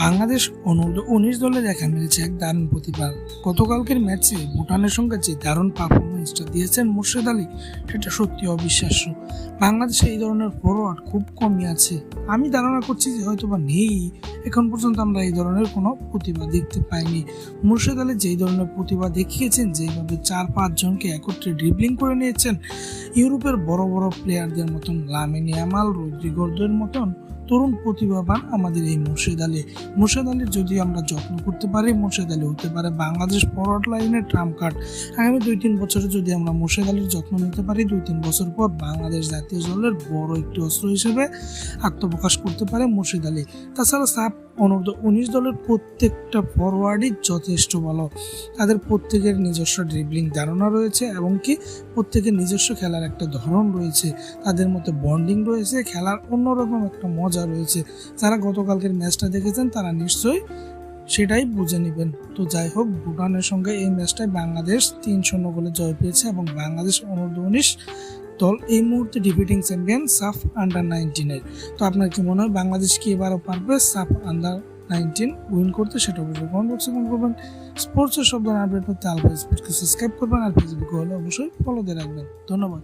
বাংলাদেশ অনূর্ধ্ব-19 দলে দেখা মিলেছে এক দারুণ প্রতিভা। গতকালকের ম্যাচে ভুটানের সঙ্গে যে দারুণ পারফরমেন্সটা দিয়েছেন মোর্শেদ আলী, সেটা সত্যি অবিশ্বাস্য। বাংলাদেশে এই ধরনের ফরওয়ার্ড খুব কমই আছে। আমি ধারণা করছি যে হয়তোবা নেই, এখন পর্যন্ত আমরা এই ধরনের কোনো প্রতিভা দেখতে পাইনি। মোর্শেদ আলী যেই ধরনের প্রতিভা দেখিয়েছেন, যেভাবে 4-5 জনকে একত্রে ড্রিবলিং করে নিয়েছেন, ইউরোপের বড় বড় প্লেয়ারদের মতন, লামিন ইয়ামাল, রদ্রিগোদের মতন তরুণ প্রতিভাবান আমাদের এই মোর্শেদ আলী। মোর্শেদ আলীর যদি আমরা যত্ন করতে পারি, মোর্শেদ আলী হতে পারে বাংলাদেশ ফরওয়ার্ড লাইনের ট্রাম্প কার্ড। আগামী 2-3 বছরে যদি আমরা মোর্শেদ আলীর যত্ন নিতে পারি, 2-3 বছর পর বাংলাদেশ জাতীয় দলের বড় একটি অস্ত্র হিসেবে আত্মপ্রকাশ করতে পারে মোর্শেদ আলী। তাছাড়া সাফ অনূর্ধ্ব-19 দলের প্রত্যেকটা ফরওয়ার্ডই যথেষ্ট ভালো। তাদের প্রত্যেকের নিজস্ব ড্রিবলিং ধারণা রয়েছে এবং কি প্রত্যেকের নিজস্ব খেলার একটা ধরন রয়েছে, তাদের মধ্যে বন্ডিং রয়েছে, খেলার অন্যরকম একটা মজা রয়েছে। যারা গতকালকের ম্যাচটা দেখেছেন তারা নিশ্চয়ই সেটাই বুঝে নেবেন। তো যাই হোক, ভুটানের সঙ্গে এই ম্যাচটায় বাংলাদেশ 3-0 গোলে জয় পেয়েছে এবং বাংলাদেশ অনূর্ধ্ব-19 দল এই মুহূর্তে ডিফিটিং চ্যাম্পিয়ন সাফ আন্ডার-19-এর। তো আপনার কি মনে হয়, বাংলাদেশ কি এবারও পারবে সাফ আন্ডার-19 উইন করতে? সেটা অবশ্যই কমেন্ট বক্সে কমেন্ট করবেন। স্পোর্টসের সব ধরনের আপডেট পেতে আলফা স্পোর্টসকে সাবস্ক্রাইব করবেন, আর ফেসবুকে হলে অবশ্যই ফলো দিয়ে রাখবেন। ধন্যবাদ।